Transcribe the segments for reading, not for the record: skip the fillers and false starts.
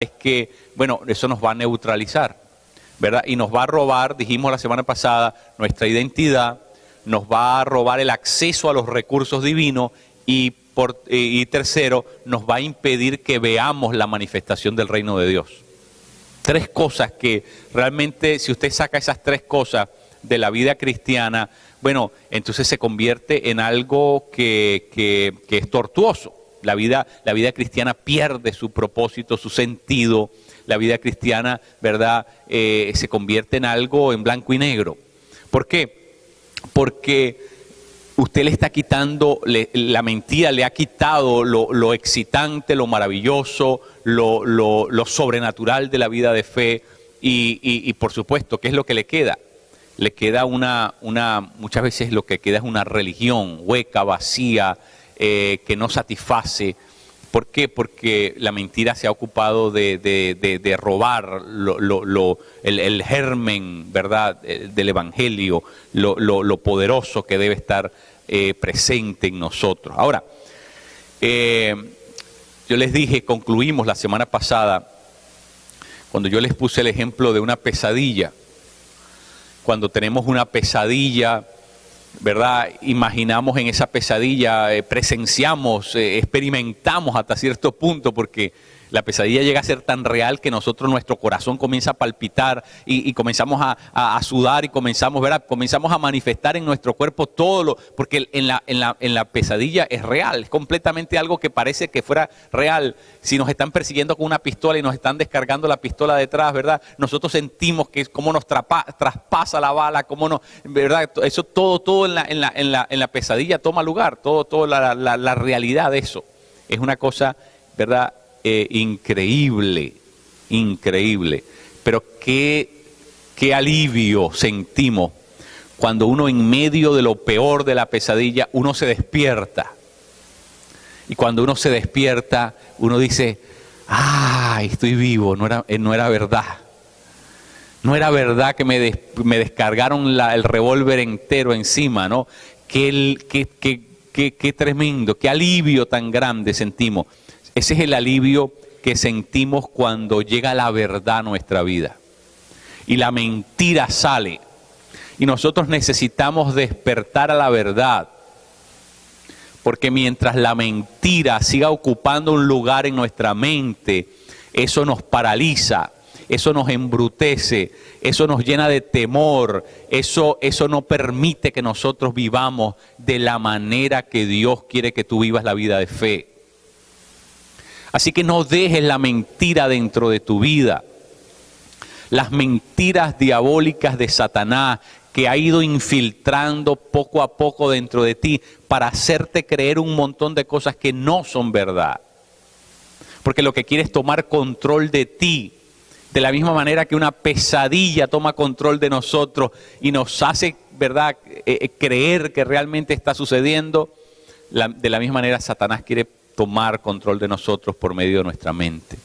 es que, bueno, eso nos va a neutralizar, ¿verdad? Y nos va a robar, dijimos la semana pasada, nuestra identidad, nos va a robar el acceso a los recursos divinos y tercero, nos va a impedir que veamos la manifestación del reino de Dios. Tres cosas que realmente, si usted saca esas tres cosas de la vida cristiana, bueno, entonces se convierte en algo que es tortuoso. La vida cristiana pierde su propósito, su sentido. La vida cristiana, ¿verdad?, se convierte en algo en blanco y negro. ¿Por qué? Porque usted le está quitando, la mentira le ha quitado lo excitante, lo maravilloso, lo sobrenatural de la vida de fe. Y por supuesto, ¿qué es lo que le queda? Le queda muchas veces lo que queda es una religión hueca, vacía, que no satisface. ¿Por qué? Porque la mentira se ha ocupado de robar el germen, ¿verdad?, del evangelio, lo poderoso que debe estar presente en nosotros. Ahora, yo les dije, concluimos la semana pasada, cuando yo les puse el ejemplo de una pesadilla. Cuando tenemos una pesadilla, ¿verdad?, imaginamos en esa pesadilla, presenciamos, experimentamos hasta cierto punto, porque la pesadilla llega a ser tan real que nuestro corazón comienza a palpitar y comenzamos a sudar y comenzamos a manifestar en nuestro cuerpo porque en la pesadilla es real, es completamente algo que parece que fuera real. Si nos están persiguiendo con una pistola y nos están descargando la pistola detrás, ¿verdad?, nosotros sentimos que cómo nos traspasa la bala, ¿verdad? Eso todo en la pesadilla toma lugar, todo la realidad de eso. Es una cosa, ¿verdad?, increíble. Pero qué alivio sentimos cuando uno, en medio de lo peor de la pesadilla, uno se despierta. Y cuando uno se despierta, uno dice: ¡ay, estoy vivo! No era verdad. No era verdad que me descargaron el revólver entero encima, ¿no? Qué tremendo, qué alivio tan grande sentimos. Ese es el alivio que sentimos cuando llega la verdad a nuestra vida. Y la mentira sale. Y nosotros necesitamos despertar a la verdad. Porque mientras la mentira siga ocupando un lugar en nuestra mente, eso nos paraliza, eso nos embrutece, eso nos llena de temor, eso no permite que nosotros vivamos de la manera que Dios quiere que tú vivas la vida de fe. Así que no dejes la mentira dentro de tu vida. Las mentiras diabólicas de Satanás que ha ido infiltrando poco a poco dentro de ti para hacerte creer un montón de cosas que no son verdad. Porque lo que quiere es tomar control de ti. De la misma manera que una pesadilla toma control de nosotros y nos hace, ¿verdad?, creer que realmente está sucediendo. De la misma manera Satanás quiere tomar control de nosotros por medio de nuestra mente.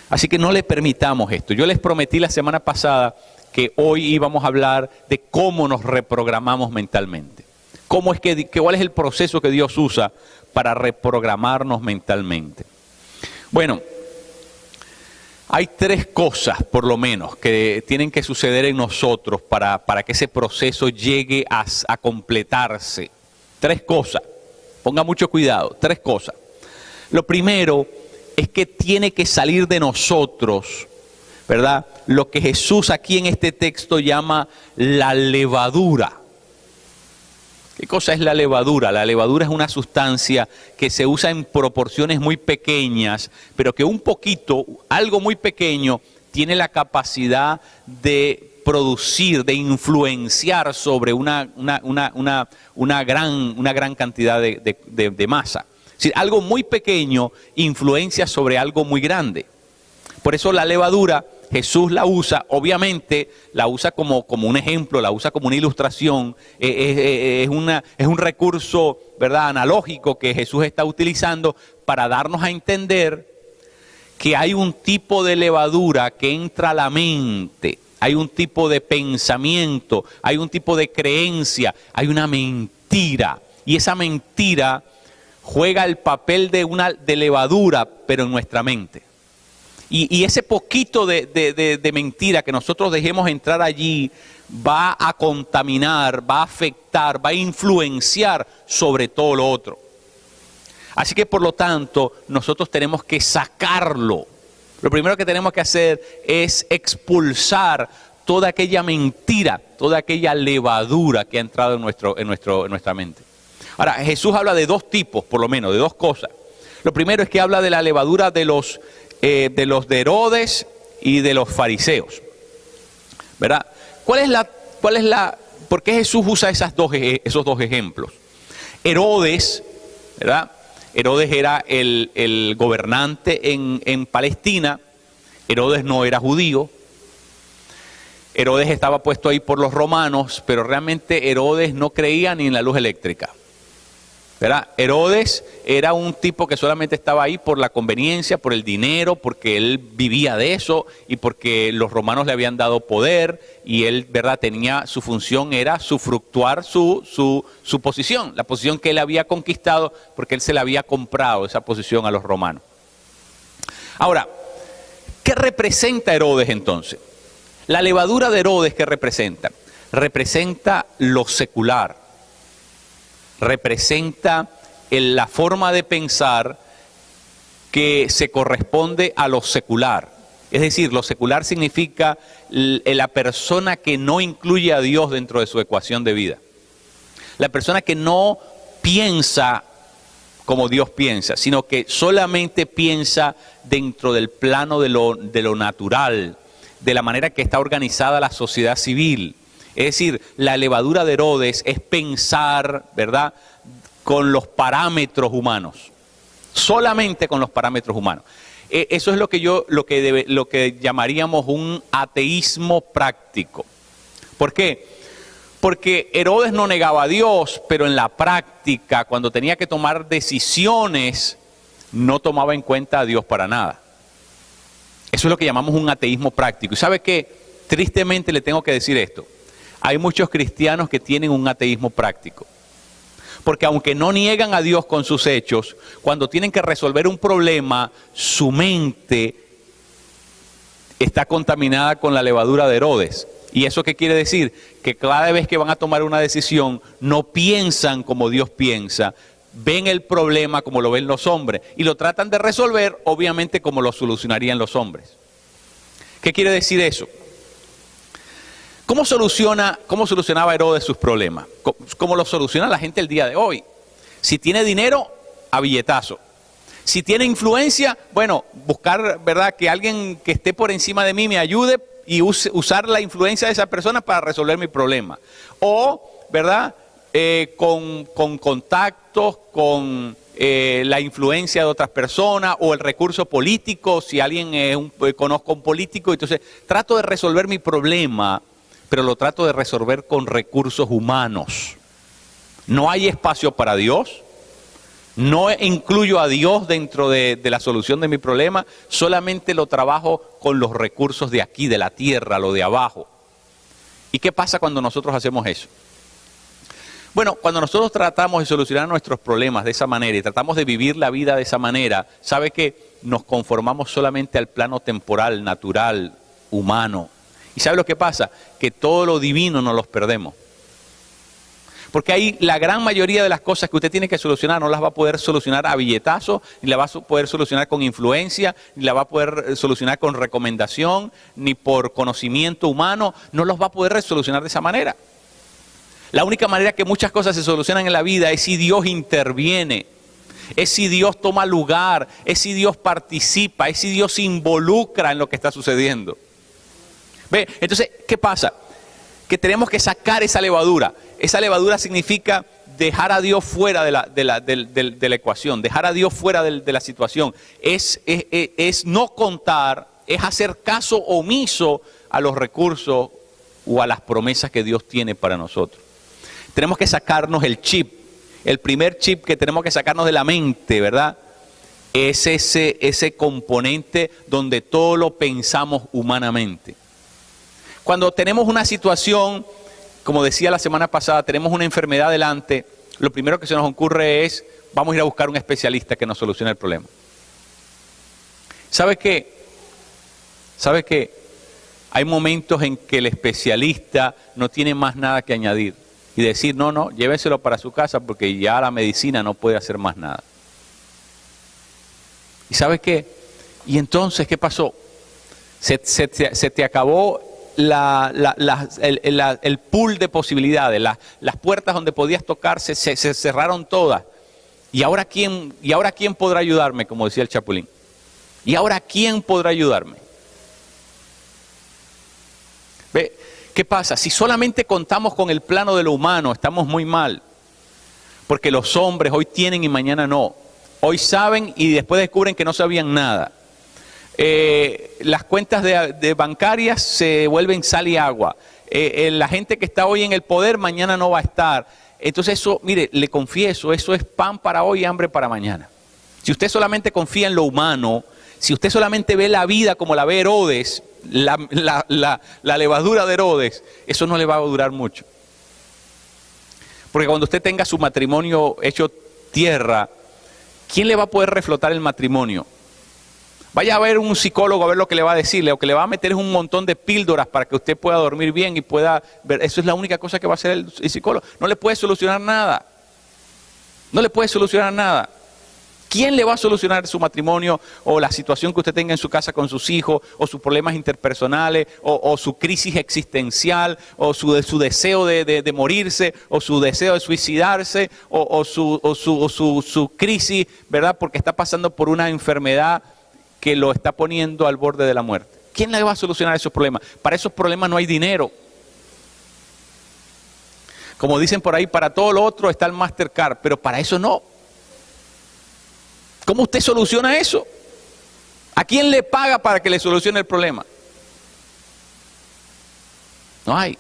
Así que no le permitamos esto. Yo les prometí la semana pasada que hoy íbamos a hablar de cómo nos reprogramamos mentalmente. ¿Cuál es el proceso que Dios usa para reprogramarnos mentalmente? Bueno, hay tres cosas, por lo menos, que tienen que suceder en nosotros para que ese proceso llegue a completarse. Tres cosas. Ponga mucho cuidado. Tres cosas. Lo primero es que tiene que salir de nosotros, ¿verdad?, lo que Jesús aquí en este texto llama la levadura. ¿Qué cosa es la levadura? La levadura es una sustancia que se usa en proporciones muy pequeñas, pero que algo muy pequeño, tiene la capacidad de producir, de influenciar sobre una gran cantidad de masa. Es decir, algo muy pequeño influencia sobre algo muy grande. Por eso la levadura, Jesús la usa, obviamente la usa como un ejemplo, la usa como una ilustración, es un recurso, ¿verdad?, analógico que Jesús está utilizando para darnos a entender que hay un tipo de levadura que entra a la mente, hay un tipo de pensamiento, hay un tipo de creencia, hay una mentira, y esa mentira juega el papel de levadura, pero en nuestra mente. Y ese poquito de mentira que nosotros dejemos entrar allí va a contaminar, va a afectar, va a influenciar sobre todo lo otro. Así que por lo tanto nosotros tenemos que sacarlo. Lo primero que tenemos que hacer es expulsar toda aquella mentira, toda aquella levadura que ha entrado en nuestra mente. Ahora, Jesús habla de dos tipos, por lo menos, de dos cosas. Lo primero es que habla de la levadura de de Herodes y de los fariseos, ¿verdad? ¿Por qué Jesús usa esos dos ejemplos? Herodes, ¿verdad? Herodes era el gobernante en Palestina. Herodes no era judío. Herodes estaba puesto ahí por los romanos, pero realmente Herodes no creía ni en la luz eléctrica, ¿verdad? Herodes era un tipo que solamente estaba ahí por la conveniencia, por el dinero, porque él vivía de eso y porque los romanos le habían dado poder y él, ¿verdad? Su función era sufructuar su posición, la posición que él había conquistado porque él se la había comprado, esa posición, a los romanos. Ahora, ¿qué representa Herodes entonces? La levadura de Herodes, ¿qué representa? Representa lo secular. Representa la forma de pensar que se corresponde a lo secular. Es decir, lo secular significa la persona que no incluye a Dios dentro de su ecuación de vida. La persona que no piensa como Dios piensa, sino que solamente piensa dentro del plano de lo natural, de la manera que está organizada la sociedad civil. Es decir, la levadura de Herodes es pensar, ¿verdad?, con los parámetros humanos, solamente con los parámetros humanos. Eso es lo que llamaríamos un ateísmo práctico. ¿Por qué? Porque Herodes no negaba a Dios, pero en la práctica, cuando tenía que tomar decisiones, no tomaba en cuenta a Dios para nada. Eso es lo que llamamos un ateísmo práctico. ¿Y sabe qué? Tristemente le tengo que decir esto. Hay muchos cristianos que tienen un ateísmo práctico. Porque aunque no niegan a Dios con sus hechos, cuando tienen que resolver un problema, su mente está contaminada con la levadura de Herodes. ¿Y eso qué quiere decir? Que cada vez que van a tomar una decisión, no piensan como Dios piensa, ven el problema como lo ven los hombres y lo tratan de resolver, obviamente, como lo solucionarían los hombres. ¿Qué quiere decir eso? ¿Cómo solucionaba Herodes sus problemas? ¿Cómo lo soluciona la gente el día de hoy? Si tiene dinero, a billetazo. Si tiene influencia, bueno, buscar, ¿verdad?, que alguien que esté por encima de mí me ayude y usar la influencia de esa persona para resolver mi problema. O, ¿verdad?, con contactos, con la influencia de otras personas o el recurso político. Si alguien conozco a un político, entonces trato de resolver mi problema, pero lo trato de resolver con recursos humanos. No hay espacio para Dios, no incluyo a Dios dentro de la solución de mi problema, solamente lo trabajo con los recursos de aquí, de la tierra, lo de abajo. ¿Y qué pasa cuando nosotros hacemos eso? Bueno, cuando nosotros tratamos de solucionar nuestros problemas de esa manera y tratamos de vivir la vida de esa manera, ¿sabe qué? Nos conformamos solamente al plano temporal, natural, humano. ¿Y sabe lo que pasa? Que todo lo divino nos los perdemos. Porque ahí la gran mayoría de las cosas que usted tiene que solucionar no las va a poder solucionar a billetazo, ni la va a poder solucionar con influencia, ni la va a poder solucionar con recomendación, ni por conocimiento humano, no los va a poder solucionar de esa manera. La única manera que muchas cosas se solucionan en la vida es si Dios interviene, es si Dios toma lugar, es si Dios participa, es si Dios se involucra en lo que está sucediendo. ¿Ve? Entonces, ¿qué pasa? Que tenemos que sacar esa levadura. Esa levadura significa dejar a Dios fuera de la ecuación, dejar a Dios fuera de la situación. Es no contar, es hacer caso omiso a los recursos o a las promesas que Dios tiene para nosotros. Tenemos que sacarnos el chip. El primer chip que tenemos que sacarnos de la mente, ¿verdad?, es ese componente donde todo lo pensamos humanamente. Cuando tenemos una situación, como decía la semana pasada, tenemos una enfermedad delante, lo primero que se nos ocurre es, vamos a ir a buscar un especialista que nos solucione el problema. ¿Sabe qué? ¿Sabe qué? Hay momentos en que el especialista no tiene más nada que añadir y decir, no, lléveselo para su casa porque ya la medicina no puede hacer más nada. ¿Y sabe qué? Y entonces, ¿qué pasó? Se te acabó el pool de posibilidades, las puertas donde podías tocar se cerraron todas. ¿Y ahora quién podrá ayudarme? Como decía el Chapulín. ¿Y ahora quién podrá ayudarme? ¿Ve? ¿Qué pasa? Si solamente contamos con el plano de lo humano, estamos muy mal. Porque los hombres hoy tienen y mañana no. Hoy saben y después descubren que no sabían nada. Las cuentas de bancarias se vuelven sal y agua. La gente que está hoy en el poder mañana no va a estar. Entonces eso, mire, le confieso, eso es pan para hoy y hambre para mañana. Si usted solamente confía en lo humano, si usted solamente ve la vida como la ve Herodes, la levadura de Herodes, eso no le va a durar mucho. Porque cuando usted tenga su matrimonio hecho tierra, ¿quién le va a poder reflotar el matrimonio? Vaya a ver un psicólogo a ver lo que le va a decir. Lo que le va a meter es un montón de píldoras para que usted pueda dormir bien y pueda ver. Eso es la única cosa que va a hacer el psicólogo. No le puede solucionar nada. No le puede solucionar nada. ¿Quién le va a solucionar su matrimonio o la situación que usted tenga en su casa con sus hijos o sus problemas interpersonales o su crisis existencial o su deseo de morirse o su deseo de suicidarse o su crisis, ¿verdad? Porque está pasando por una enfermedad que lo está poniendo al borde de la muerte. ¿Quién le va a solucionar esos problemas? Para esos problemas no hay dinero. Como dicen por ahí, para todo lo otro está el Mastercard, pero para eso no. ¿Cómo usted soluciona eso? ¿A quién le paga para que le solucione el problema? No hay.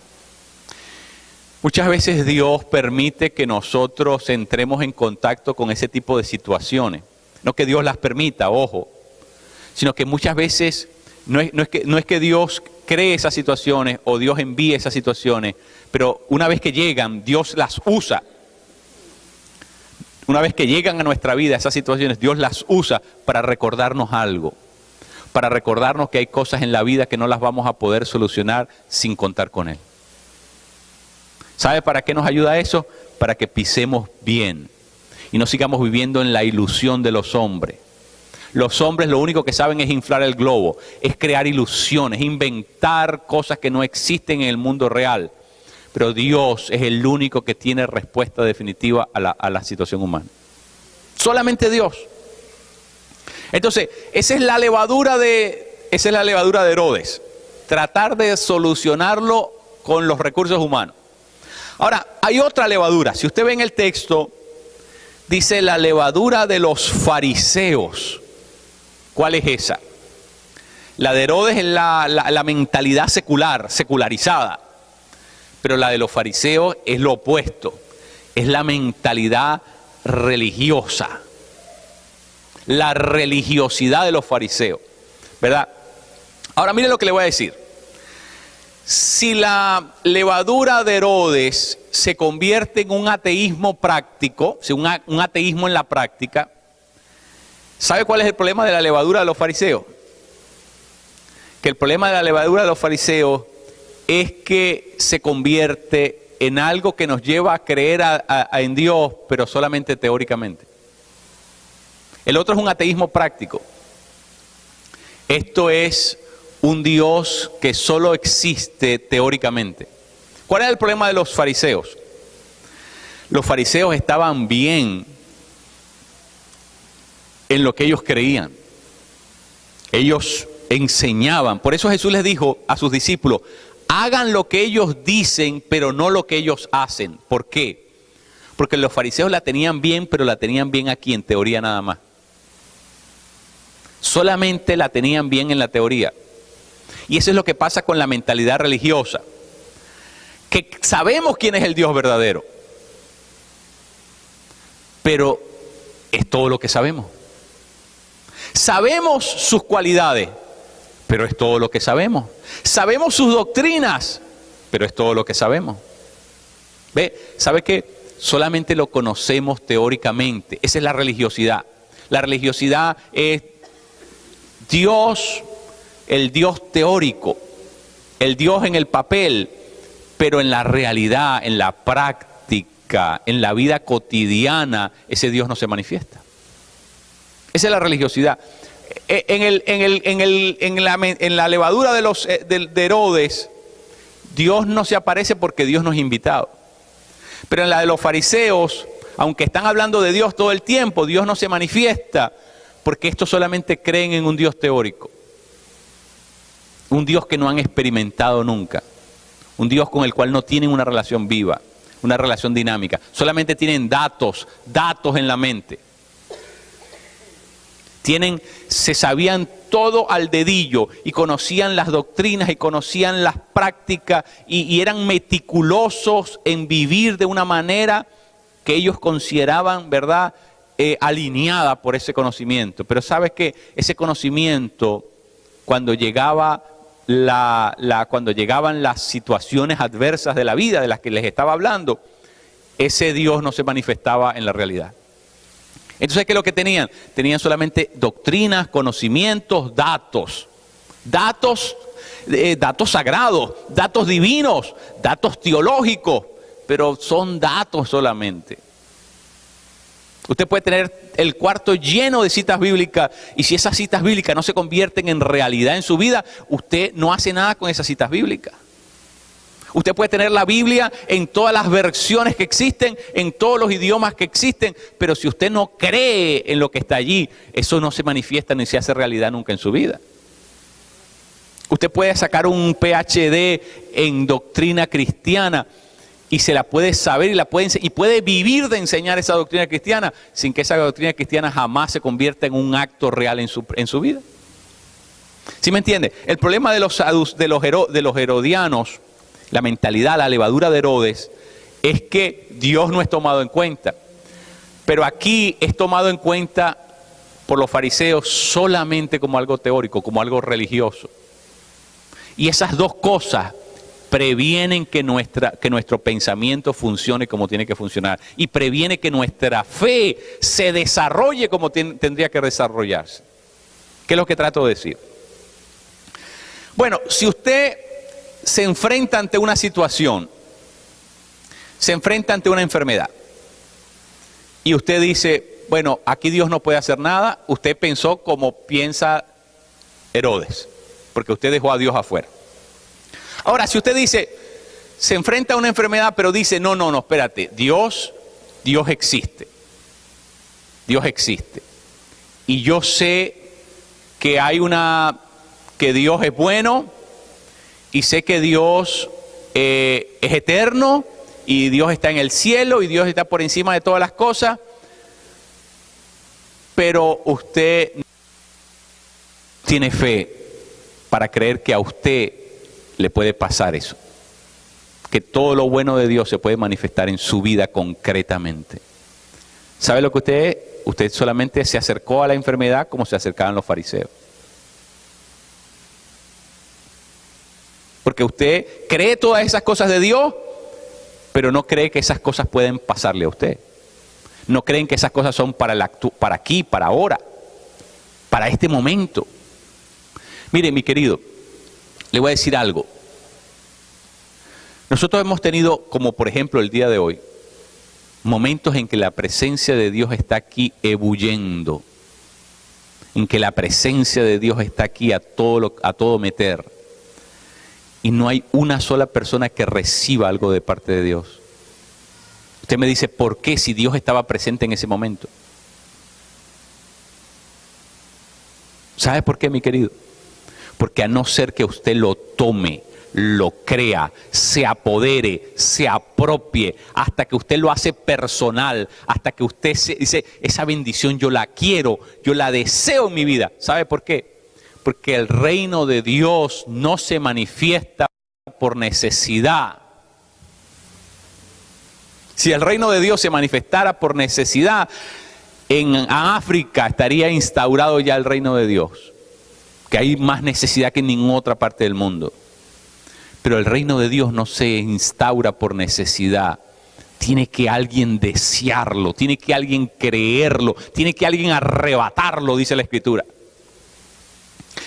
Muchas veces Dios permite que nosotros entremos en contacto con ese tipo de situaciones. No que Dios las permita, ojo, sino que muchas veces no es que Dios cree esas situaciones o Dios envíe esas situaciones, pero una vez que llegan, Dios las usa. Una vez que llegan a nuestra vida esas situaciones, Dios las usa para recordarnos algo, para recordarnos que hay cosas en la vida que no las vamos a poder solucionar sin contar con Él. ¿Sabe para qué nos ayuda eso? Para que pisemos bien y no sigamos viviendo en la ilusión de los hombres. Los hombres lo único que saben es inflar el globo, es crear ilusiones, inventar cosas que no existen en el mundo real. Pero Dios es el único que tiene respuesta definitiva a la situación humana. Solamente Dios. Entonces, esa es la levadura de Herodes. Tratar de solucionarlo con los recursos humanos. Ahora, hay otra levadura. Si usted ve en el texto, dice la levadura de los fariseos. ¿Cuál es esa? La de Herodes es la mentalidad secularizada. Pero la de los fariseos es lo opuesto. Es la mentalidad religiosa. La religiosidad de los fariseos. ¿Verdad? Ahora mire lo que le voy a decir. Si la levadura de Herodes se convierte en un ateísmo práctico, un ateísmo en la práctica, ¿sabe cuál es el problema de la levadura de los fariseos? Que el problema de la levadura de los fariseos es que se convierte en algo que nos lleva a creer en Dios, pero solamente teóricamente. El otro es un ateísmo práctico. Esto es un Dios que solo existe teóricamente. ¿Cuál era el problema de los fariseos? Los fariseos estaban bien en lo que ellos creían. Ellos enseñaban. Por eso Jesús les dijo a sus discípulos, hagan lo que ellos dicen, pero no lo que ellos hacen. ¿Por qué? Porque los fariseos la tenían bien, pero la tenían bien aquí en teoría nada más. Solamente la tenían bien en la teoría. Y eso es lo que pasa con la mentalidad religiosa. Que sabemos quién es el Dios verdadero. Pero es todo lo que sabemos. Sabemos sus cualidades, pero es todo lo que sabemos. Sabemos sus doctrinas, pero es todo lo que sabemos. ¿Ve? ¿Sabe qué? Solamente lo conocemos teóricamente. Esa es la religiosidad. La religiosidad es Dios el Dios teórico, el Dios en el papel, pero en la realidad, en la práctica, en la vida cotidiana, ese Dios no se manifiesta. Esa es la religiosidad. En la levadura de Herodes, Dios no se aparece porque Dios no es invitado. Pero en la de los fariseos, aunque están hablando de Dios todo el tiempo, Dios no se manifiesta porque estos solamente creen en un Dios teórico. Un Dios que no han experimentado nunca. Un Dios con el cual no tienen una relación viva, una relación dinámica. Solamente tienen datos en la mente. Se sabían todo al dedillo y conocían las doctrinas y conocían las prácticas y eran meticulosos en vivir de una manera que ellos consideraban, ¿verdad?, alineada por ese conocimiento. Pero sabes que ese conocimiento, cuando llegaban las situaciones adversas de la vida de las que les estaba hablando, ese Dios no se manifestaba en la realidad. Entonces, ¿qué es lo que tenían? Tenían solamente doctrinas, conocimientos, datos sagrados, datos divinos, datos teológicos, pero son datos solamente. Usted puede tener el cuarto lleno de citas bíblicas y si esas citas bíblicas no se convierten en realidad en su vida, usted no hace nada con esas citas bíblicas. Usted puede tener la Biblia en todas las versiones que existen, en todos los idiomas que existen, pero si usted no cree en lo que está allí, eso no se manifiesta ni se hace realidad nunca en su vida. Usted puede sacar un PhD en doctrina cristiana y se la puede saber y puede vivir de enseñar esa doctrina cristiana sin que esa doctrina cristiana jamás se convierta en un acto real en su vida. ¿Sí me entiende? El problema de los herodianos, la mentalidad, la levadura de Herodes, es que Dios no es tomado en cuenta. Pero aquí es tomado en cuenta por los fariseos solamente como algo teórico, como algo religioso. Y esas dos cosas previenen que nuestro pensamiento funcione como tiene que funcionar. Y previene que nuestra fe se desarrolle como tendría que desarrollarse. ¿Qué es lo que trato de decir? Bueno, si usted se enfrenta ante una situación, se enfrenta ante una enfermedad y usted dice, bueno, aquí Dios no puede hacer nada, usted pensó como piensa Herodes, porque usted dejó a Dios afuera. Ahora, si usted dice, se enfrenta a una enfermedad, pero dice, no, espérate, Dios existe, Dios existe, y yo sé que que Dios es bueno, y sé que Dios es eterno y Dios está en el cielo y Dios está por encima de todas las cosas, pero usted tiene fe para creer que a usted le puede pasar eso, que todo lo bueno de Dios se puede manifestar en su vida concretamente. ¿Sabe lo que usted es? Usted solamente se acercó a la enfermedad como se acercaban los fariseos. Porque usted cree todas esas cosas de Dios, pero no cree que esas cosas pueden pasarle a usted. No creen que esas cosas son para aquí, para ahora, para este momento. Mire, mi querido, le voy a decir algo. Nosotros hemos tenido, como por ejemplo el día de hoy, momentos en que la presencia de Dios está aquí ebulliendo, en que la presencia de Dios está aquí a todo meter. Y no hay una sola persona que reciba algo de parte de Dios. Usted me dice, ¿por qué si Dios estaba presente en ese momento? ¿Sabe por qué, mi querido? Porque a no ser que usted lo tome, lo crea, se apodere, se apropie, hasta que usted lo hace personal, hasta que usted dice, esa bendición yo la quiero, yo la deseo en mi vida. ¿Sabe por qué? Porque el reino de Dios no se manifiesta por necesidad. Si el reino de Dios se manifestara por necesidad, en África estaría instaurado ya el reino de Dios, que hay más necesidad que en ninguna otra parte del mundo. Pero el reino de Dios no se instaura por necesidad. Tiene que alguien desearlo, tiene que alguien creerlo, tiene que alguien arrebatarlo, dice la Escritura.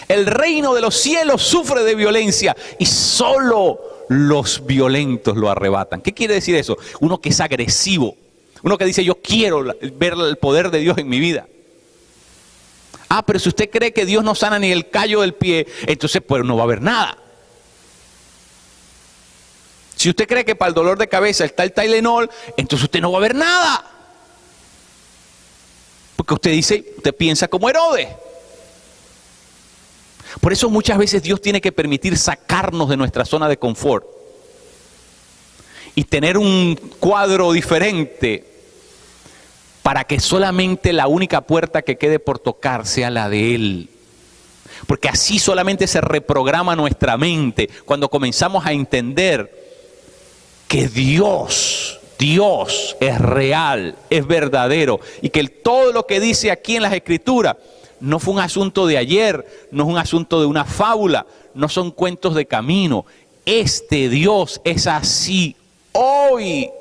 El reino de los cielos sufre de violencia y solo los violentos lo arrebatan. ¿Qué quiere decir eso? Uno que es agresivo, uno que dice yo quiero ver el poder de Dios en mi vida. Pero si usted cree que Dios no sana ni el callo del pie, entonces pues no va a haber nada. Si usted cree que para el dolor de cabeza está el Tylenol, entonces usted no va a ver nada. Porque usted piensa como Herodes. Por eso muchas veces Dios tiene que permitir sacarnos de nuestra zona de confort y tener un cuadro diferente para que solamente la única puerta que quede por tocar sea la de Él. Porque así solamente se reprograma nuestra mente cuando comenzamos a entender que Dios es real, es verdadero, y que todo lo que dice aquí en las Escrituras no fue un asunto de ayer, no es un asunto de una fábula, no son cuentos de camino. Este Dios es así hoy.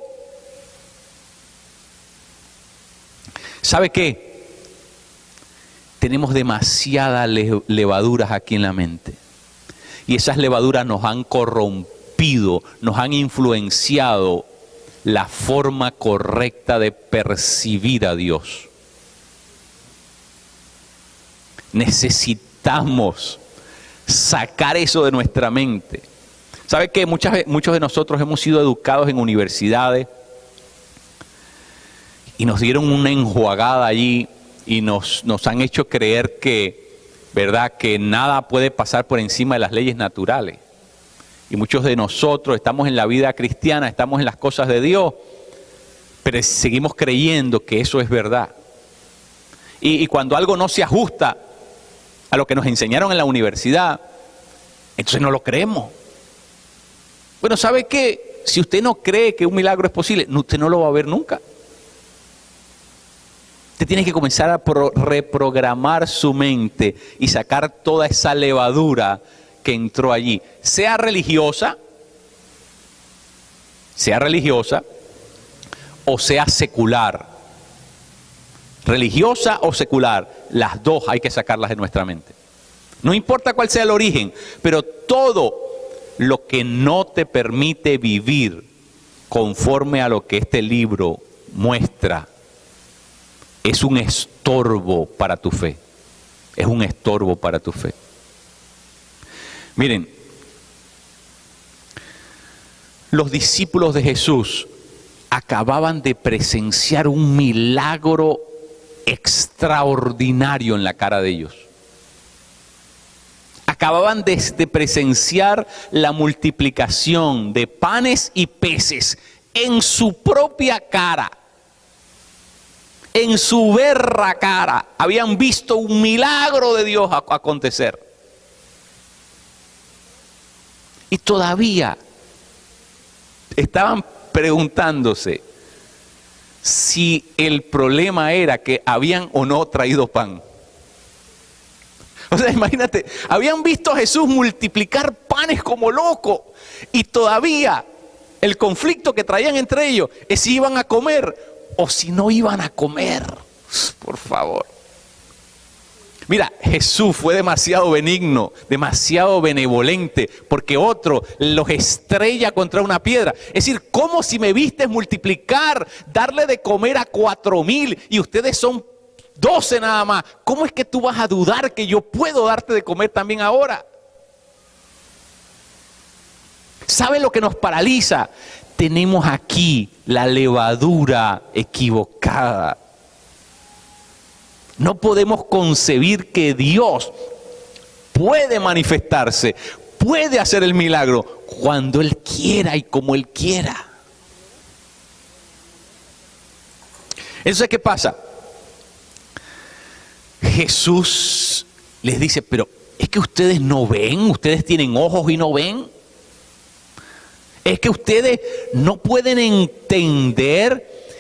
¿Sabe qué? Tenemos demasiadas levaduras aquí en la mente. Y esas levaduras nos han corrompido, nos han influenciado la forma correcta de percibir a Dios. Necesitamos sacar eso de nuestra mente. ¿Sabe qué? Muchos de nosotros hemos sido educados en universidades y nos dieron una enjuagada allí y nos han hecho creer que, ¿verdad?, que nada puede pasar por encima de las leyes naturales. Y muchos de nosotros estamos en la vida cristiana, estamos en las cosas de Dios, pero seguimos creyendo que eso es verdad. Y cuando algo no se ajusta a lo que nos enseñaron en la universidad, entonces no lo creemos. Bueno, ¿sabe qué? Si usted no cree que un milagro es posible, usted no lo va a ver nunca. Usted tiene que comenzar a reprogramar su mente y sacar toda esa levadura que entró allí. Sea religiosa o sea secular. Religiosa o secular, las dos hay que sacarlas de nuestra mente. No importa cuál sea el origen, pero todo lo que no te permite vivir conforme a lo que este libro muestra es un estorbo para tu fe. Es un estorbo para tu fe. Miren, los discípulos de Jesús acababan de presenciar un milagro extraordinario en la cara de ellos. Acababan de presenciar la multiplicación de panes y peces en su propia cara. En su berra cara habían visto un milagro de Dios acontecer. Y todavía estaban preguntándose si el problema era que habían o no traído pan. O sea, imagínate, habían visto a Jesús multiplicar panes como loco y todavía el conflicto que traían entre ellos es si iban a comer o si no iban a comer. Por favor. Mira, Jesús fue demasiado benigno, demasiado benevolente, porque otro los estrella contra una piedra. Es decir, ¿cómo si me vistes multiplicar, darle de comer a 4,000 y ustedes son 12 nada más? ¿Cómo es que tú vas a dudar que yo puedo darte de comer también ahora? ¿Sabe lo que nos paraliza? Tenemos aquí la levadura equivocada. No podemos concebir que Dios puede manifestarse, puede hacer el milagro cuando Él quiera y como Él quiera. Entonces, ¿qué pasa? Jesús les dice, pero es que ustedes no ven, ustedes tienen ojos y no ven. Es que ustedes no pueden entender.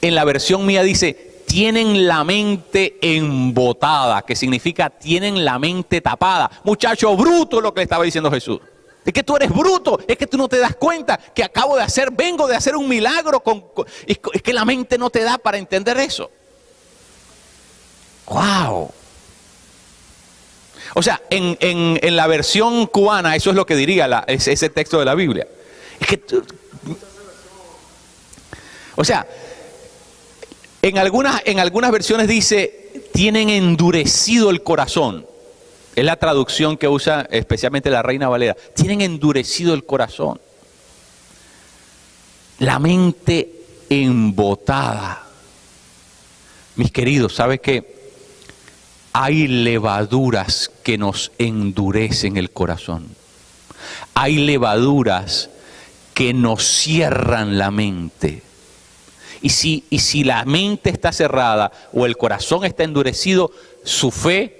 En la versión mía dice, tienen la mente embotada, que significa tienen la mente tapada. Muchacho bruto es lo que le estaba diciendo Jesús. Es que tú eres bruto, es que tú no te das cuenta que vengo de hacer un milagro. Es que la mente no te da para entender eso. ¡Wow! O sea, en la versión cubana eso es lo que diría ese texto de la Biblia. Es que, o sea, en algunas versiones dice, tienen endurecido el corazón. Es la traducción que usa especialmente la Reina Valera. Tienen endurecido el corazón. La mente embotada. Mis queridos, ¿sabe qué? Hay levaduras que nos endurecen el corazón. Hay levaduras que nos cierran la mente. Y si la mente está cerrada o el corazón está endurecido, su fe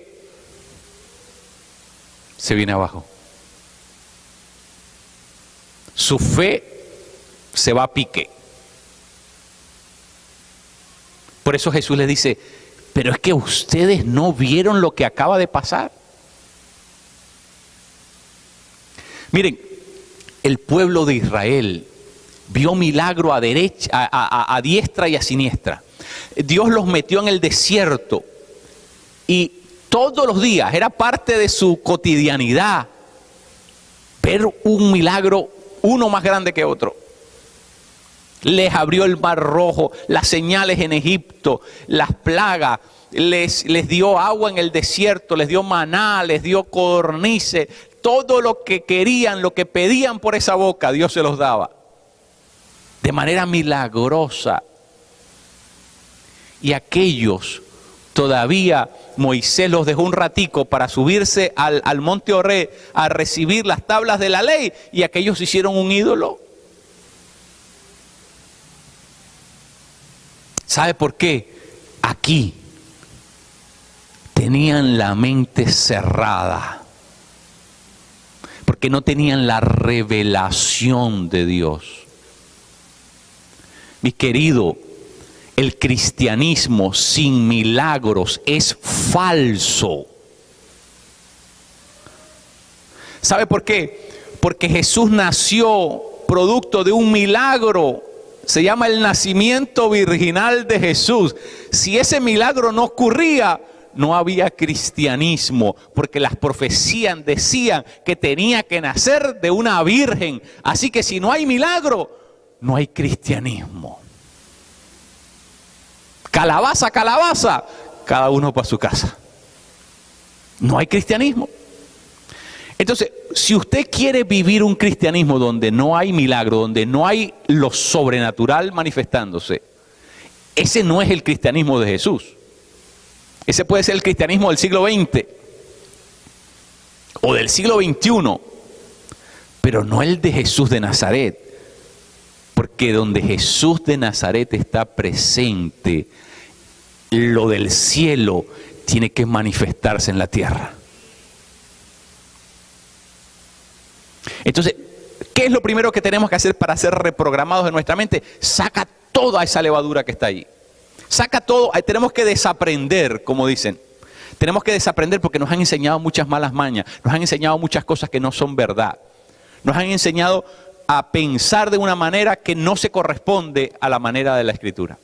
se viene abajo. Su fe se va a pique. Por eso Jesús les dice, pero es que ustedes no vieron lo que acaba de pasar. Miren, el pueblo de Israel vio milagro a diestra y a siniestra. Dios los metió en el desierto y todos los días era parte de su cotidianidad ver un milagro, uno más grande que otro. Les abrió el mar rojo, las señales en Egipto, las plagas, les dio agua en el desierto, les dio maná, les dio codornices, todo lo que querían, lo que pedían por esa boca, Dios se los daba. De manera milagrosa. Y aquellos, todavía Moisés los dejó un ratico para subirse al monte Horeb a recibir las tablas de la ley, y aquellos hicieron un ídolo. ¿Sabe por qué? Aquí tenían la mente cerrada, porque no tenían la revelación de Dios. Mi querido, el cristianismo sin milagros es falso. ¿Sabe por qué? Porque Jesús nació producto de un milagro. Se llama el nacimiento virginal de Jesús. Si ese milagro no ocurría, no había cristianismo, porque las profecías decían que tenía que nacer de una virgen. Así que si no hay milagro, no hay cristianismo. Calabaza, calabaza, cada uno para su casa. No hay cristianismo. Entonces, si usted quiere vivir un cristianismo donde no hay milagro, donde no hay lo sobrenatural manifestándose, ese no es el cristianismo de Jesús. Ese puede ser el cristianismo del siglo XX o del siglo XXI, pero no el de Jesús de Nazaret. Porque donde Jesús de Nazaret está presente, lo del cielo tiene que manifestarse en la tierra. Entonces, ¿qué es lo primero que tenemos que hacer para ser reprogramados de nuestra mente? Saca toda esa levadura que está allí. Saca todo, tenemos que desaprender, como dicen. Tenemos que desaprender porque nos han enseñado muchas malas mañas, nos han enseñado muchas cosas que no son verdad. Nos han enseñado a pensar de una manera que no se corresponde a la manera de la Escritura.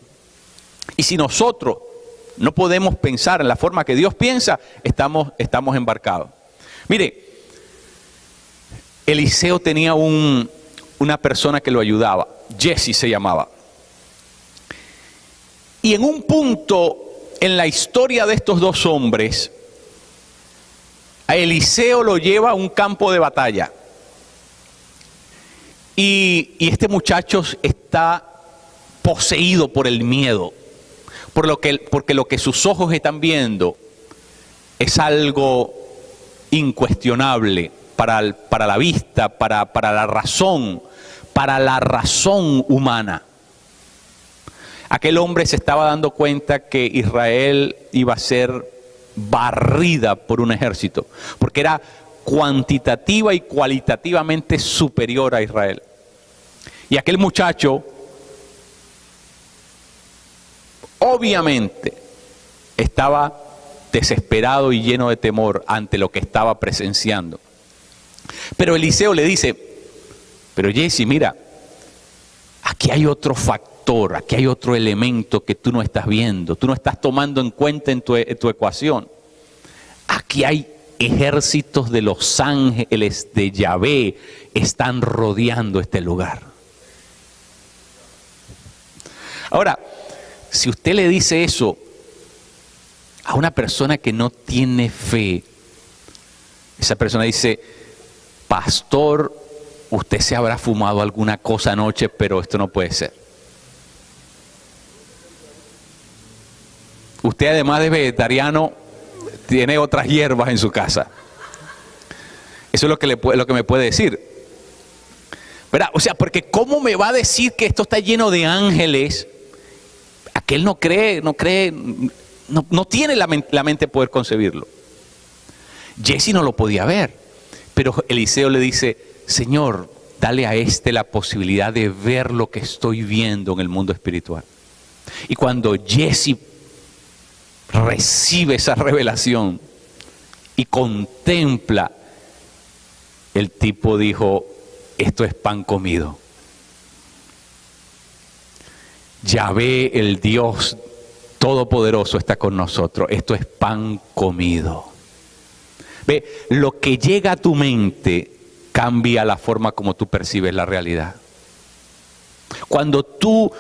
Y si nosotros no podemos pensar en la forma que Dios piensa, estamos embarcados. Mire, Eliseo tenía una persona que lo ayudaba, Jesse se llamaba. Y en un punto en la historia de estos dos hombres, a Eliseo lo lleva a un campo de batalla. Y este muchacho está poseído por el miedo, porque lo que sus ojos están viendo es algo incuestionable para la vista, para la razón humana. Aquel hombre se estaba dando cuenta que Israel iba a ser barrida por un ejército, porque era cuantitativa y cualitativamente superior a Israel. Y aquel muchacho, obviamente, estaba desesperado y lleno de temor ante lo que estaba presenciando. Pero Eliseo le dice, pero Jesse, mira, aquí hay otro factor, aquí hay otro elemento que tú no estás viendo, tú no estás tomando en cuenta en tu ecuación. Aquí hay ejércitos de los ángeles de Yahvé están rodeando este lugar. Ahora, si usted le dice eso a una persona que no tiene fe, esa persona dice: pastor, usted se habrá fumado alguna cosa anoche, pero esto no puede ser. Usted, además de vegetariano, tiene otras hierbas en su casa. Eso es lo que me puede decir, ¿verdad? O sea, porque ¿cómo me va a decir que esto está lleno de ángeles? Aquel no cree, no tiene la mente poder concebirlo. Jesse no lo podía ver, pero Eliseo le dice: Señor, dale a este la posibilidad de ver lo que estoy viendo en el mundo espiritual. Y cuando Jesse recibe esa revelación y contempla, el tipo dijo: esto es pan comido. Yahvé, el Dios Todopoderoso, está con nosotros. Esto es pan comido. Ve, lo que llega a tu mente cambia la forma como tú percibes la realidad. Cuando tú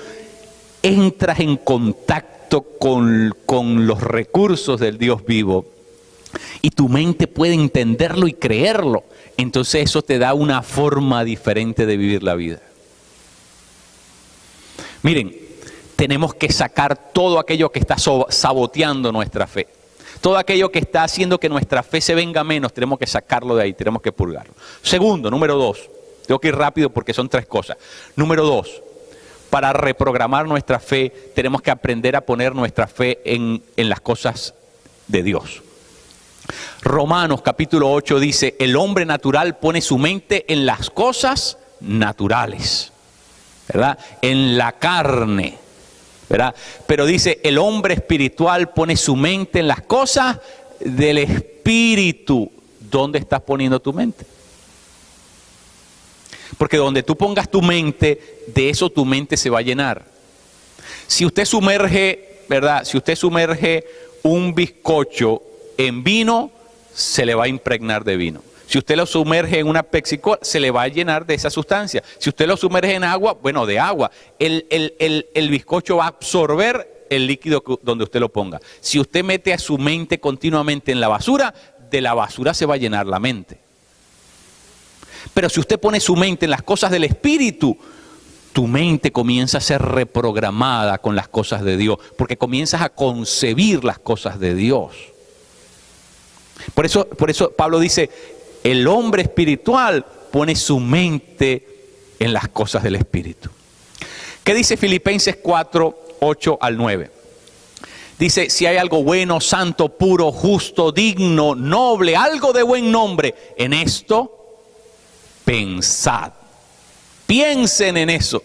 entras en contacto con los recursos del Dios vivo y tu mente puede entenderlo y creerlo, entonces eso te da una forma diferente de vivir la vida. Miren, tenemos que sacar todo aquello que está saboteando nuestra fe. Todo aquello que está haciendo que nuestra fe se venga menos, tenemos que sacarlo de ahí, tenemos que purgarlo. Segundo, número 2, tengo que ir rápido porque son 3 cosas. Número 2, para reprogramar nuestra fe, tenemos que aprender a poner nuestra fe en las cosas de Dios. Romanos capítulo 8 dice: el hombre natural pone su mente en las cosas naturales, ¿verdad? En la carne, ¿verdad? Pero dice: el hombre espiritual pone su mente en las cosas del espíritu. ¿Dónde estás poniendo tu mente? Porque donde tú pongas tu mente, de eso tu mente se va a llenar. Si usted sumerge, ¿verdad? Si usted sumerge un bizcocho en vino, se le va a impregnar de vino. Si usted lo sumerge en una Pepsi-Cola, se le va a llenar de esa sustancia. Si usted lo sumerge en agua, bueno, de agua. El bizcocho va a absorber el líquido donde usted lo ponga. Si usted mete a su mente continuamente en la basura, de la basura se va a llenar la mente. Pero si usted pone su mente en las cosas del Espíritu, tu mente comienza a ser reprogramada con las cosas de Dios, porque comienzas a concebir las cosas de Dios. Por eso Pablo dice: el hombre espiritual pone su mente en las cosas del Espíritu. ¿Qué dice Filipenses 4, 8 al 9? Dice: si hay algo bueno, santo, puro, justo, digno, noble, algo de buen nombre, en esto pensad. Piensen en eso.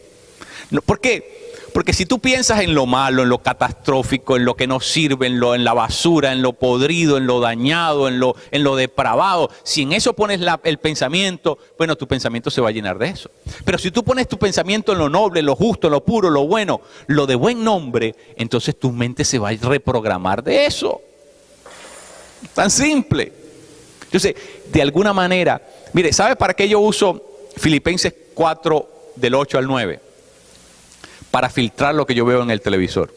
¿Por qué? Porque si tú piensas en lo malo, en lo catastrófico, en lo que no sirve, en la basura, en lo podrido, en lo dañado, en lo depravado, si en eso pones el pensamiento, bueno, tu pensamiento se va a llenar de eso. Pero si tú pones tu pensamiento en lo noble, en lo justo, en lo puro, lo bueno, lo de buen nombre, entonces tu mente se va a reprogramar de eso. Tan simple. Entonces, de alguna manera, mire, ¿sabe para qué yo uso Filipenses 4 del 8 al 9? Para filtrar lo que yo veo en el televisor.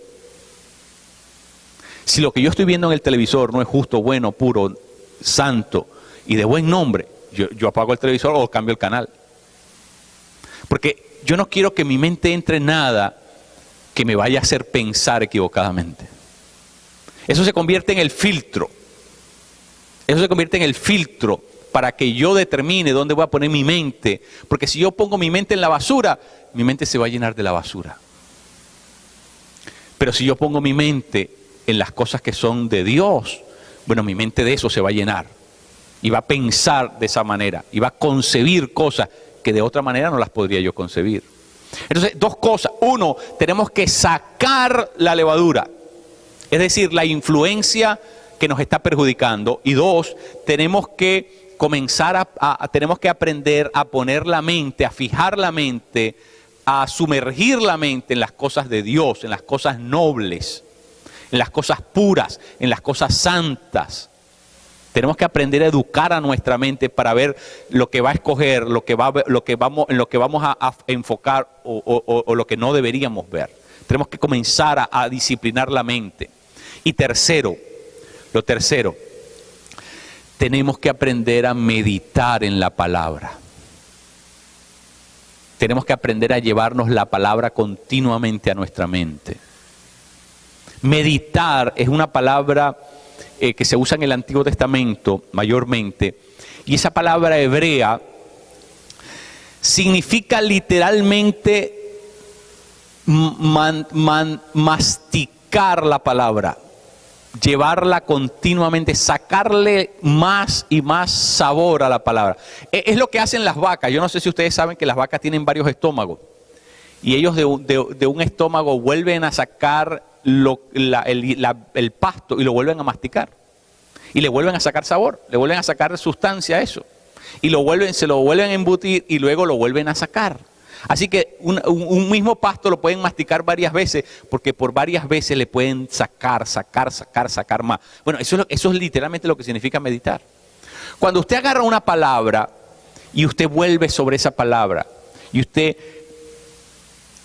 Si lo que yo estoy viendo en el televisor no es justo, bueno, puro, santo y de buen nombre, yo apago el televisor o cambio el canal. Porque yo no quiero que mi mente entre en nada que me vaya a hacer pensar equivocadamente. Eso se convierte en el filtro. Eso se convierte en el filtro para que yo determine dónde voy a poner mi mente. Porque si yo pongo mi mente en la basura, mi mente se va a llenar de la basura. Pero si yo pongo mi mente en las cosas que son de Dios, bueno, mi mente de eso se va a llenar. Y va a pensar de esa manera. Y va a concebir cosas que de otra manera no las podría yo concebir. Entonces, 2 cosas. 1, tenemos que sacar la levadura. Es decir, la influencia que nos está perjudicando. Y 2, tenemos que comenzar tenemos que aprender a poner la mente, a fijar la mente, a sumergir la mente en las cosas de Dios, en las cosas nobles, en las cosas puras, en las cosas santas. Tenemos que aprender a educar a nuestra mente para ver lo que va a escoger, en lo que vamos a enfocar o lo que no deberíamos ver. Tenemos que comenzar a disciplinar la mente. Y lo tercero, tenemos que aprender a meditar en la palabra. Tenemos que aprender a llevarnos la palabra continuamente a nuestra mente. Meditar es una palabra que se usa en el Antiguo Testamento mayormente, y esa palabra hebrea significa literalmente masticar la palabra, llevarla continuamente, sacarle más y más sabor a la palabra. Es lo que hacen las vacas. Yo no sé si ustedes saben que las vacas tienen varios estómagos, y ellos de un estómago vuelven a sacar el pasto y lo vuelven a masticar. Y le vuelven a sacar sabor, le vuelven a sacar sustancia a eso. Y se lo vuelven a embutir y luego lo vuelven a sacar. Así que un mismo pasto lo pueden masticar varias veces, porque por varias veces le pueden sacar más. Bueno, eso es literalmente lo que significa meditar. Cuando usted agarra una palabra y usted vuelve sobre esa palabra y usted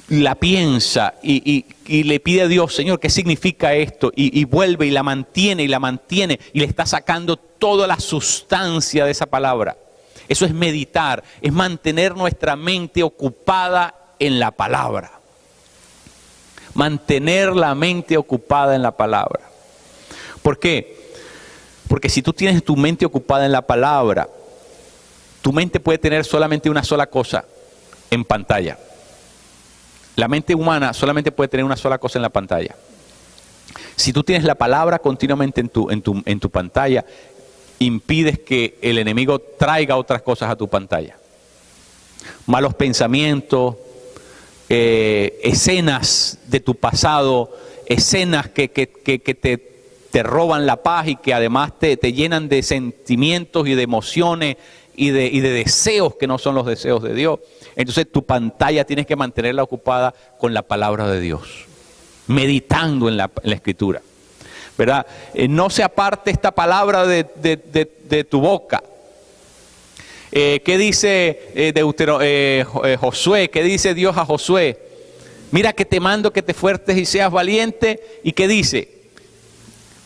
la piensa y le pide a Dios, Señor, ¿qué significa esto? Y vuelve y la mantiene y le está sacando toda la sustancia de esa palabra. Eso es meditar, es mantener nuestra mente ocupada en la palabra. Mantener la mente ocupada en la palabra. ¿Por qué? Porque si tú tienes tu mente ocupada en la palabra, tu mente puede tener solamente una sola cosa en pantalla. La mente humana solamente puede tener una sola cosa en la pantalla. Si tú tienes la palabra continuamente en tu pantalla, impides que el enemigo traiga otras cosas a tu pantalla. Malos pensamientos, escenas de tu pasado, escenas que te roban la paz y que además te llenan de sentimientos y de emociones y de deseos que no son los deseos de Dios. Entonces tu pantalla tienes que mantenerla ocupada con la palabra de Dios, meditando en la Escritura, ¿verdad? No se aparte esta palabra de tu boca. ¿Qué dice Josué? ¿Qué dice Dios a Josué? Mira que te mando que te fuertes y seas valiente. ¿Y qué dice?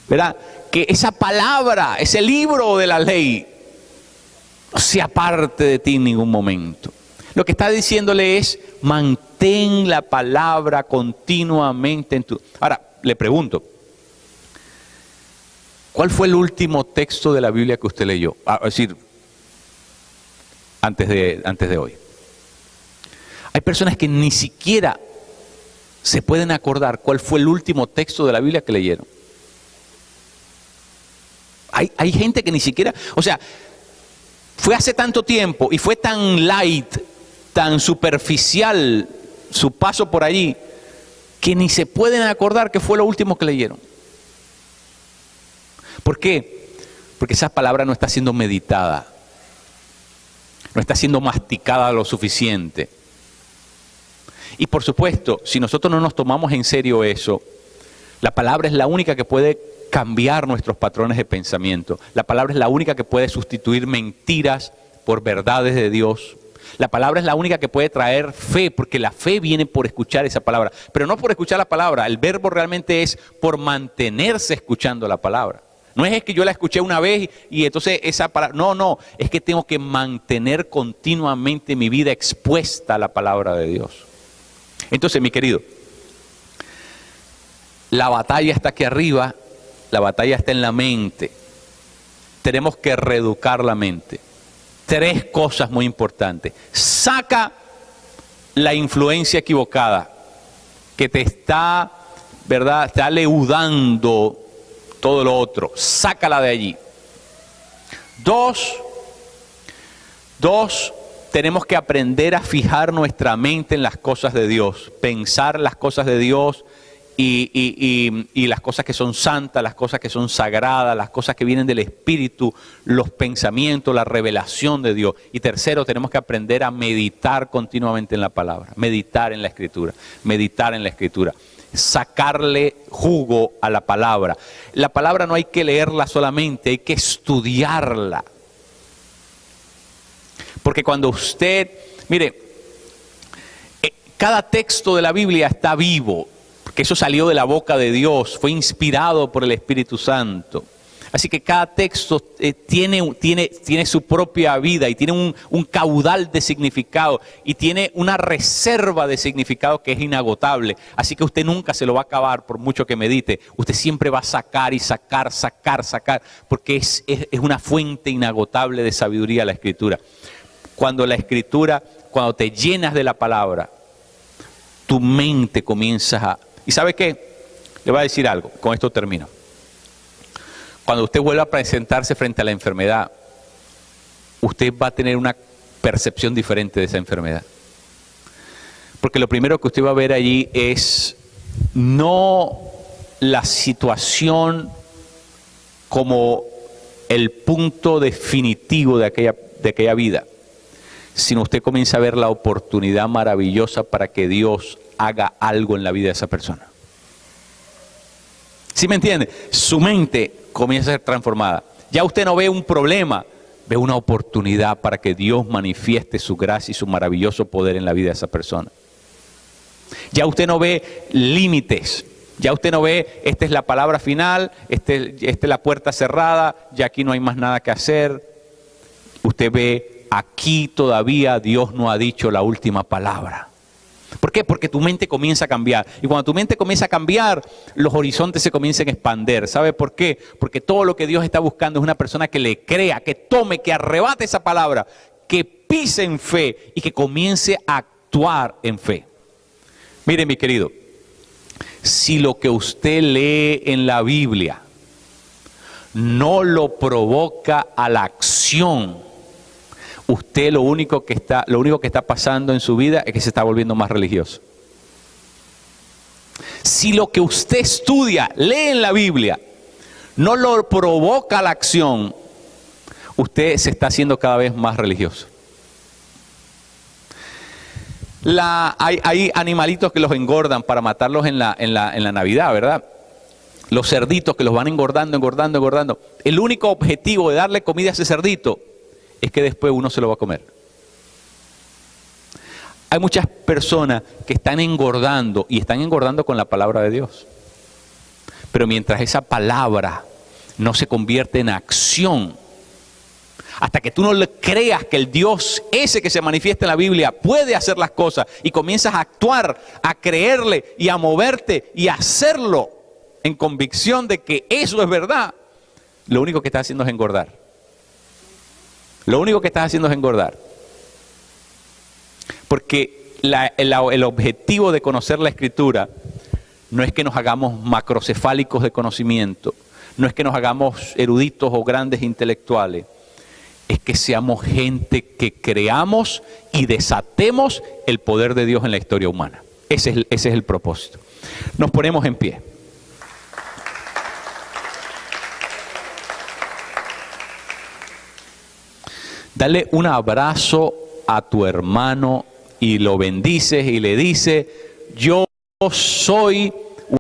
¿Verdad? Que esa palabra, ese libro de la ley, no se aparte de ti en ningún momento. Lo que está diciéndole es, mantén la palabra continuamente en tu... Ahora, le pregunto, ¿cuál fue el último texto de la Biblia que usted leyó? Es decir, antes de hoy. Hay personas que ni siquiera se pueden acordar cuál fue el último texto de la Biblia que leyeron. Hay gente que ni siquiera... O sea, fue hace tanto tiempo y fue tan light, tan superficial su paso por allí, que ni se pueden acordar qué fue lo último que leyeron. ¿Por qué? Porque esa palabra no está siendo meditada, no está siendo masticada lo suficiente. Y por supuesto, si nosotros no nos tomamos en serio eso, la palabra es la única que puede cambiar nuestros patrones de pensamiento. La palabra es la única que puede sustituir mentiras por verdades de Dios. La palabra es la única que puede traer fe, porque la fe viene por escuchar esa palabra. Pero no por escuchar la palabra, el verbo realmente es por mantenerse escuchando la palabra. No es que yo la escuché una vez y entonces esa palabra... No, es que tengo que mantener continuamente mi vida expuesta a la palabra de Dios. Entonces, mi querido, la batalla está aquí arriba, la batalla está en la mente. Tenemos que reeducar la mente. 3 cosas muy importantes. Saca la influencia equivocada que te está, ¿verdad? Está leudando todo lo otro. Sácala de allí. 2, tenemos que aprender a fijar nuestra mente en las cosas de Dios. Pensar las cosas de Dios y las cosas que son santas, las cosas que son sagradas, las cosas que vienen del Espíritu, los pensamientos, la revelación de Dios. Y 3, tenemos que aprender a meditar continuamente en la palabra, meditar en la Escritura, meditar en la Escritura. sacarle jugo a la palabra. La palabra no hay que leerla solamente, hay que estudiarla. Porque cuando usted, mire, cada texto de la Biblia está vivo, porque eso salió de la boca de Dios, fue inspirado por el Espíritu Santo. Así que cada texto tiene su propia vida y tiene un caudal de significado y tiene una reserva de significado que es inagotable. Así que usted nunca se lo va a acabar por mucho que medite. Usted siempre va a sacar y sacar, porque es una fuente inagotable de sabiduría la Escritura. Cuando te llenas de la palabra, tu mente comienza a... ¿Y sabe qué? Le voy a decir algo, con esto termino. Cuando usted vuelva a presentarse frente a la enfermedad, usted va a tener una percepción diferente de esa enfermedad. Porque lo primero que usted va a ver allí es no la situación como el punto definitivo de aquella vida, sino usted comienza a ver la oportunidad maravillosa para que Dios haga algo en la vida de esa persona. ¿Sí me entiende? Su mente comienza a ser transformada. Ya usted no ve un problema, ve una oportunidad para que Dios manifieste su gracia y su maravilloso poder en la vida de esa persona. Ya usted no ve límites, ya usted no ve, esta es la palabra final, esta es la puerta cerrada, ya aquí no hay más nada que hacer. Usted ve, aquí todavía Dios no ha dicho la última palabra. ¿Por qué? Porque tu mente comienza a cambiar. Y cuando tu mente comienza a cambiar, los horizontes se comienzan a expandir. ¿Sabe por qué? Porque todo lo que Dios está buscando es una persona que le crea, que tome, que arrebate esa palabra, que pise en fe y que comience a actuar en fe. Mire, mi querido, si lo que usted lee en la Biblia no lo provoca a la acción, usted lo único que está pasando en su vida es que se está volviendo más religioso. Si lo que usted estudia, lee en la Biblia, no lo provoca a la acción, usted se está haciendo cada vez más religioso. Hay animalitos que los engordan para matarlos en la Navidad, ¿verdad? Los cerditos que los van engordando. El único objetivo de darle comida a ese cerdito es que después uno se lo va a comer. Hay muchas personas que están engordando y están engordando con la palabra de Dios. Pero mientras esa palabra no se convierte en acción, hasta que tú no le creas que el Dios ese que se manifiesta en la Biblia puede hacer las cosas y comienzas a actuar, a creerle y a moverte y a hacerlo en convicción de que eso es verdad, lo único que estás haciendo es engordar. Lo único que estás haciendo es engordar. Porque el objetivo de conocer la Escritura no es que nos hagamos macrocefálicos de conocimiento, no es que nos hagamos eruditos o grandes intelectuales, es que seamos gente que creamos y desatemos el poder de Dios en la historia humana. Ese es el propósito. Nos ponemos en pie. Dale un abrazo a tu hermano y lo bendices y le dices: yo soy